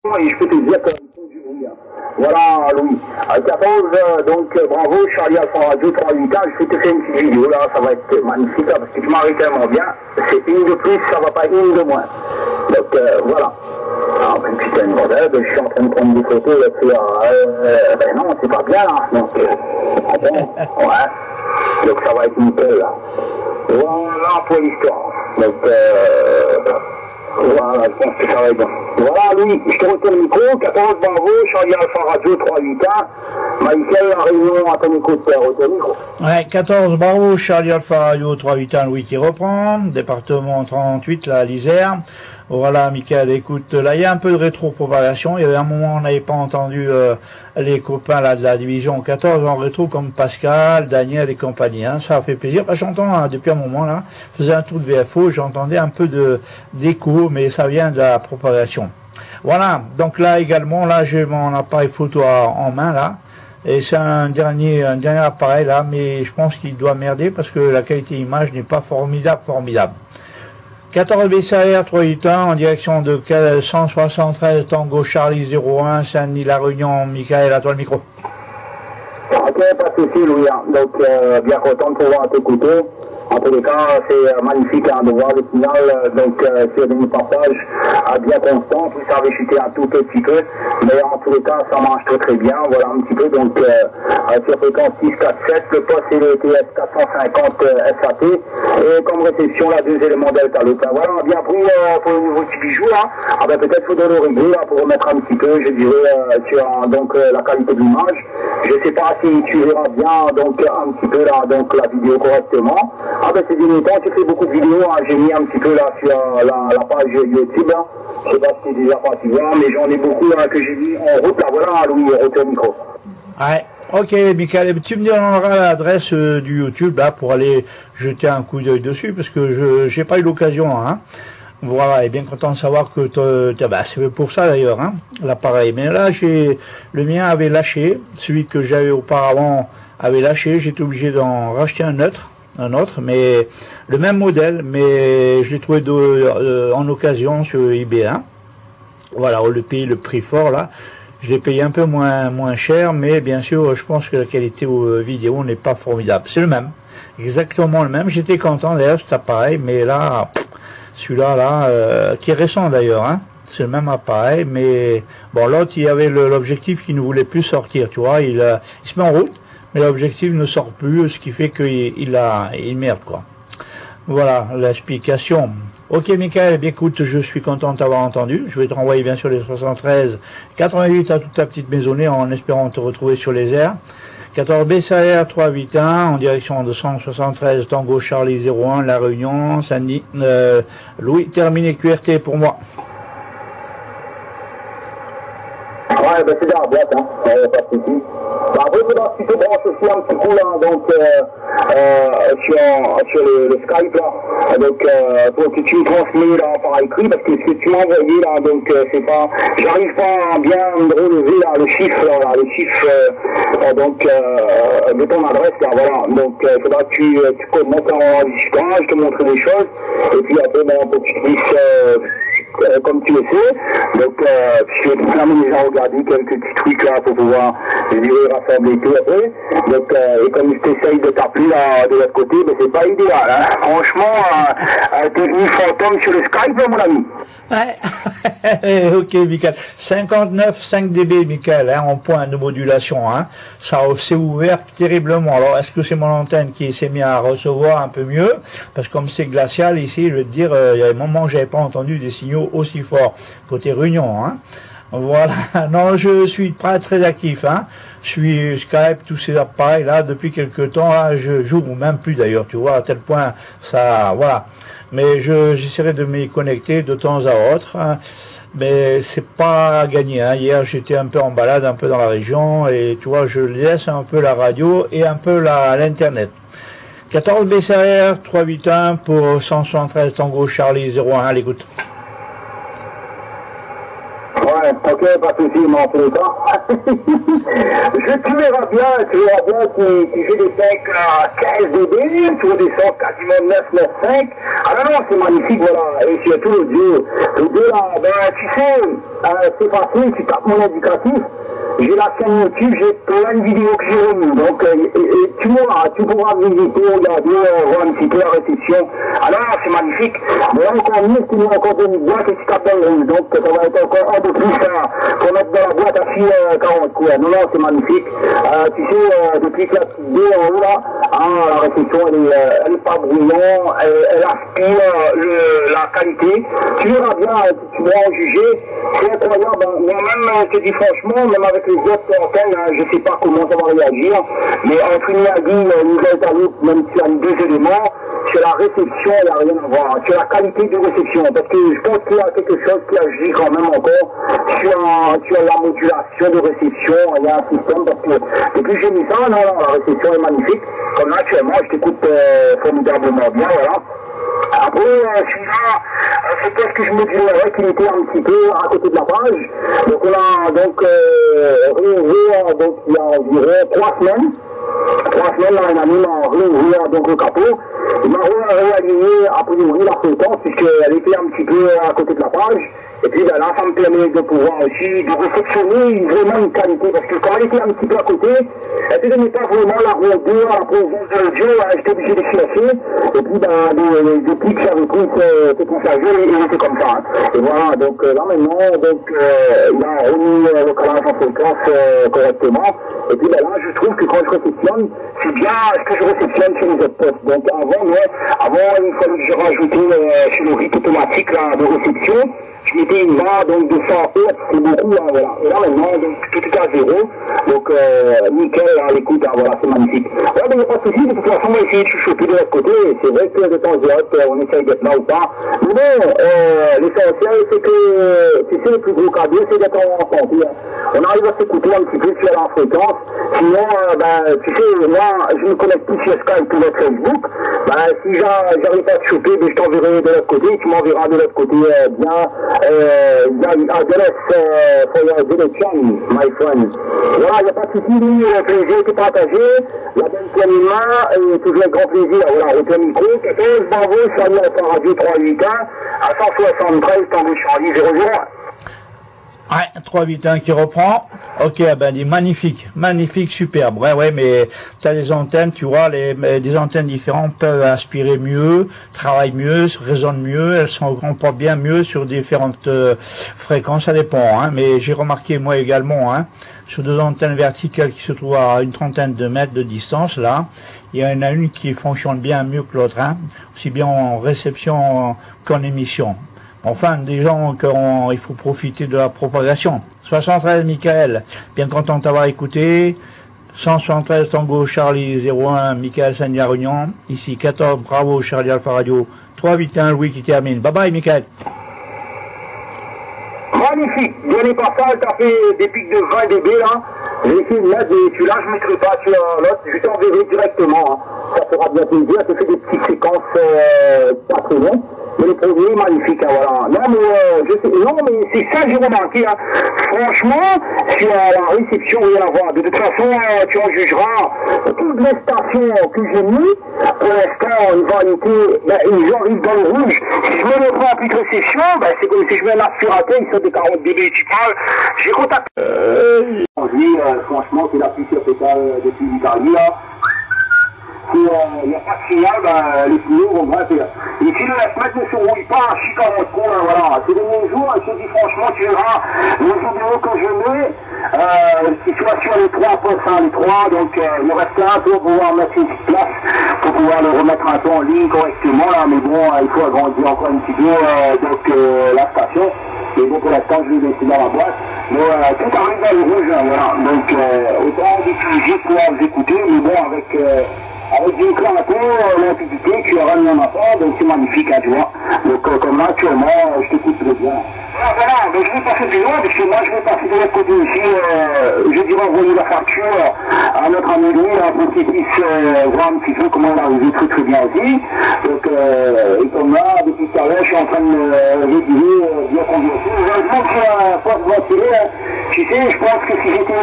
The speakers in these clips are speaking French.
Et je peux te dire qu'ils font du bruit. Voilà, Louis. 14, donc bravo, Charlie Alpha Radio 381. Je vais te faire une petite vidéo là, ça va être magnifique là, parce que tu m'arrives tellement bien. C'est une de plus, ça va pas une de moins. Donc voilà. Alors, putain, une bordel, je suis en train de prendre des photos là, puis, ben non, c'est pas bien là. Donc, bon, ouais. Donc ça va être nickel là. Voilà pour l'histoire. Donc, voilà, je pense que ça va être bien. Voilà, Louis, je te retiens le micro. 14, bravo, Charlie Alpha Radio 381. Michael, la réunion à ton écoute, retiens le micro. Ouais, 14, bravo, Charlie Alpha Radio 381, Louis qui reprend. Département 38, là, l'Isère. Voilà, Michael, écoute, là, il y a un peu de rétro-propagation. Il y avait un moment, on n'avait pas entendu les copains là de la division 14 en rétro, comme Pascal, Daniel et compagnie. Hein. Ça a fait plaisir. J'entends depuis un moment, là, je faisais un tour de VFO, j'entendais un peu d'écho, mais ça vient de la propagation. Voilà, donc là également, là, j'ai mon appareil photo en main, là. Et c'est un dernier appareil, là, mais je pense qu'il doit merder parce que la qualité d'image n'est pas formidable. 14 BCR 381 en direction de 173 Tango Charlie 01 Saint-Denis La Réunion. Michael, à toi le micro. Ok, pas de soucis, Louis. Donc, bien content de pouvoir t'écouter. En tous les cas, c'est magnifique de voir le final. Donc, c'est des passages bien constants. Puis ça avait chuté un tout petit peu. Mais en tous les cas, ça marche très bien. Voilà un petit peu. Donc, sur fréquence 647, le poste est le TS 450 SAT. Et comme réception, là, 2 éléments delta. Donc, voilà, bien pris pour le nouveau petit bijou. Là. Ah ben, peut-être faut donner au régler pour remettre un petit peu, je dirais, sur donc, la qualité de l'image. Je sais pas si tu verras bien donc un petit peu là, donc, la vidéo correctement. Ah ben ces derniers temps, tu fais beaucoup de vidéos, hein. J'ai mis un petit peu là sur la page YouTube, là. Je sais pas si c'est déjà parti voir, mais j'en ai beaucoup là, que j'ai mis en route, là, voilà, Louis, retour micro. Ouais, ok, Michael, tu me donneras l'adresse du YouTube là pour aller jeter un coup d'œil dessus, parce que j'ai pas eu l'occasion, hein. Voilà, et bien content de savoir que c'est pour ça d'ailleurs, hein, l'appareil. Mais là, le mien avait lâché, celui que j'avais auparavant avait lâché, j'étais obligé d'en racheter un autre, mais le même modèle, mais je l'ai trouvé en occasion sur eBay, hein. Voilà, au lieu le prix fort là, je l'ai payé un peu moins cher, mais bien sûr, je pense que la qualité vidéo n'est pas formidable. C'est le même, exactement le même. J'étais content d'ailleurs cet appareil, mais là, celui-là là, qui est récent d'ailleurs, hein. C'est le même appareil, mais bon, l'autre il y avait l'objectif qui ne voulait plus sortir, tu vois, il se met en route. Mais l'objectif ne sort plus, ce qui fait qu'il merde, quoi. Voilà, l'explication. Ok, Michael, bien écoute, je suis content de t'avoir entendu. Je vais te renvoyer bien sûr les 73, 88 à toute ta petite maisonnée en espérant te retrouver sur les airs. 14 BCR 381 en direction de 173 Tango Charlie 01, La Réunion, Saint-Denis. Louis, terminé QRT pour moi. Ouais, ben c'est dans la boîte, hein, pas de soucis. Après, il faudra que tu te branches aussi un petit coup, là, donc, sur le Skype, là, donc, pour que tu me transmets, là, par écrit, parce que ce que tu m'as envoyé, là, donc, c'est pas, j'arrive pas à bien me relever, là, le chiffre, là, donc, de ton adresse, là, voilà. Donc, il faudra que tu commences en discutant, je te montre des choses, et puis après, ben, pour que tu puisses, comme tu le sais, donc, je vais déjà regarder quelques petits trucs là pour pouvoir, je dirais, rassembler tout après. Donc, et comme je t'essaye de t'appeler là de l'autre côté, ben c'est pas idéal, hein. Franchement, t'es venu fantôme sur le Skype, mon ami. Ouais. Ok, Michael. 59, 5 dB, Michael, hein, en point de modulation, hein. Ça s'est ouvert terriblement. Alors, est-ce que c'est mon antenne qui s'est mis à recevoir un peu mieux? Parce que comme c'est glacial ici, je veux te dire, il y a des moments où j'avais pas entendu des signaux aussi forts. Côté Réunion, hein. Voilà, non, je suis pas très actif, hein. Je suis Skype, tous ces appareils là depuis quelque temps, là, je joue même plus d'ailleurs, tu vois, à tel point ça, voilà. Mais j'essaierai de m'y connecter de temps à autre, hein. Mais c'est pas gagné, hein. Hier j'étais un peu en balade, un peu dans la région, et tu vois, je laisse un peu la radio et un peu l'internet. 14 BCR 381 pour 173 Tango Charlie 01 à l'écoute. Ouais, ok, pas de soucis, mais en tous les cas. Tu verras bien qui fait des 5 à 15 dB, tu descends quasiment 9,5. Ah non, non, c'est magnifique, voilà. Et surtout l'audio. L'audio, là, ben, tu sais, c'est facile, tu tapes mon indicatif. J'ai la chaîne YouTube, j'ai plein de vidéos que j'ai remis. Donc, tu pourras visiter, regarder, voir un petit peu la réception. Alors, c'est magnifique. Mais là, encore mieux, tu mets encore une boîte et tu tapes dans le rouge. Donc, ça va être encore un peu plus pour mettre dans la boîte à fil 40 coups. Non, non, c'est magnifique. Tu sais, depuis que la petite dé en haut, là, la réception, elle est pas bruyante, elle aspire la qualité. Tu verras bien, tu vas en juger. C'est incroyable. Moi-même, je te dis franchement, même avec les autres antennes, je sais pas comment ça va réagir. Mais entre une Yagi, une Nouvelle-Thalys, même si tu as deux éléments, sur la réception, il n'y a rien à voir. Sur la qualité de réception. Parce que je pense qu'il y a quelque chose qui agit quand même encore sur la modulation de réception. Il y a un système parce que depuis que j'ai mis ça, non, la réception est magnifique. Comme là, actuellement, je t'écoute formidablement bien, voilà. Après, celui-là, c'est parce que je me dirais qu'il était un petit peu à côté de la page. Donc on a donc réouvert donc il y a environ 3 semaines. 3 semaines, là, un ami m'a réouvert donc le capot. Il m'a réaligné a priori la fréquence puisqu'elle était un petit peu à côté de la page. Et puis ben, là, ça me permet de pouvoir aussi de réceptionner vraiment une qualité. Parce que comme elle était un petit peu à côté, elle ne donnait pas vraiment la rondeur, la présence de l'audio, j'étais obligé de silencier. Et puis ben, les clics que j'avais pris, c'est pour ça, il était comme ça. Hein. Et voilà, donc là maintenant, donc, il a remis le calage en fréquence correctement. Et puis ben là, je trouve que quand je réceptionne, c'est bien ce que je réceptionne sur les autres postes. Donc avant il fallait que je rajoutais sur le rythme automatique là, de réception. Je mettais une barre donc de 100 Hz, c'est beaucoup, hein, voilà. Et là maintenant, donc, tout est à zéro. Donc nickel, hein, l'écoute, hein, voilà, c'est magnifique. Ouais, mais il n'y a pas de souci, de toute façon, on va essayer de chuchoter de l'autre côté. C'est vrai que de temps en temps, on essaye d'être là ou pas. Mais bon, l'essentiel, c'est que, tu sais, le plus gros cadeau, c'est d'être en santé. Hein. On arrive à s'écouter un petit peu sur la fréquence. Sinon, ben, tu sais, moi, je me connecte plus sur Skype ou sur Facebook. Ben, si j'arrive pas à te choper, ben, je t'enverrai de l'autre côté, tu m'enverras de l'autre côté bien. Address for your direction, my friend. Voilà, il n'y a pas de souci, le plaisir était partagé, la bonne poignée de main, et toujours un grand plaisir. Voilà, au micro, 14, bravo, salut à la radio 381, à 173, Tango Charlie 00. Ouais, 381 qui reprend. Ok, ben, il est magnifique, superbe. Ouais, mais t'as des antennes, tu vois, des antennes différentes peuvent aspirer mieux, travaillent mieux, résonnent mieux, elles sont comportent bien mieux sur différentes fréquences, ça dépend, hein. Mais j'ai remarqué, moi également, hein, sur deux antennes verticales qui se trouvent à une trentaine de mètres de distance, là, il y en a une qui fonctionne bien mieux que l'autre, hein, aussi bien en réception qu'en émission. Enfin, des gens il faut profiter de la propagation. 73, Michael, bien content de t'avoir écouté. 173, Tango Charlie 01, Michael Sania Réunion. Ici 14, bravo Charlie Alpha Radio. 381, Louis qui termine. Bye bye, Michael. Magnifique, bien les passages, t'as fait des pics de 20 dB là. J'ai essayé de mettre celui-là, je ne mettrai pas sur l'autre, je t'enverrai directement. Hein. Ça fera bien plaisir, ça fait des petites séquences pas très longues. Mais le produit est magnifique, hein, voilà. Non, mais c'est ça que j'ai remarqué, hein. Franchement, sur la réception, rien à voir. De toute façon, tu en jugeras. Toutes les stations que j'ai mis, pour l'instant, une variété, ben, ils arrivent dans le rouge. Si je me prends en plus de réception, ben, c'est comme si je mets un aspirateur, il sort de 40 dB, tu parles. J'ai contacté. Franchement, c'est la plus pétale depuis l'Italie, là. Il n'y a pas de signal, ben, les signaux vont bref. Et si le S-Mètre ne se rouille pas, je suis 40 coups, voilà. C'est le même jour, je te dis franchement, tu verras les vidéos que je mets, c'est soit sur les 3 postes, hein, les 3, donc il me reste un peu pour pouvoir mettre une petite place, pour pouvoir le remettre un peu en ligne correctement, là, mais bon, il faut agrandir encore un petit peu, la station. Et donc pour l'instant, je vais laisser dans la boîte. Mais tout arrive dans le rouge, hein, voilà. Donc autant d'utiliser pour vous écouter, mais bon, avec une clarté, limpidité, tu auras mis en apport, donc c'est magnifique, hein, tu vois. Donc comme là, actuellement, je t'écoute très bien. Voilà, mais je vais passer plus loin, parce que moi je vais passer de l'autre côté aussi. Je dirais envoyer la facture à notre ami Louis, pour qu'il puisse voir un petit peu comment il a arrivé très bien aussi. Donc, et comme là, depuis tout à l'heure, je suis en train de rédiger bien conviction. Heureusement qu'il y a un poste ventilé. Tu sais, je pense que si j'étais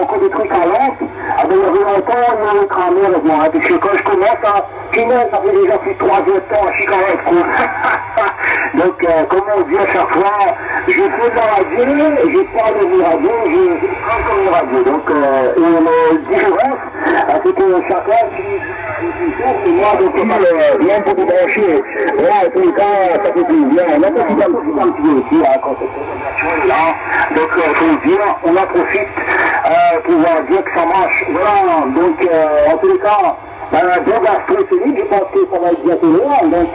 encore des trucs à lance, il y avait longtemps, il m'aurait cramé avec moi. Parce que quand je commence à finir, ça fait déjà plus de 3 heures de temps, je suis quand même cool. Donc, comme on dit à chaque fois, je fais de la radio, je parle de mes radios, je prends comme une radio. Donc, et la différence, c'est que chacun qui moi, donc, rien pour te brancher. Là, en tous les cas, ça fait plaisir. On a profité un petit peu aussi, quand c'est là. Donc, faut dire, on en profite pour dire que ça marche. Voilà, donc, en tous les cas, bon gastro solide, je pense que ça va être bientôt loin, donc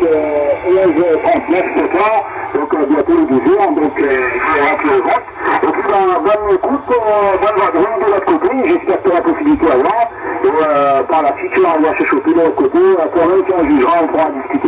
11h39 ce soir, donc bientôt le 12h, donc il faut rentrer le vote. Et puis bonne écoute, bonne vadrouille de l'autre côté, j'espère que tu as la possibilité à voir, et par la suite tu vas se choper de l'autre côté, toi-même tu en jugeras, on pourra discuter.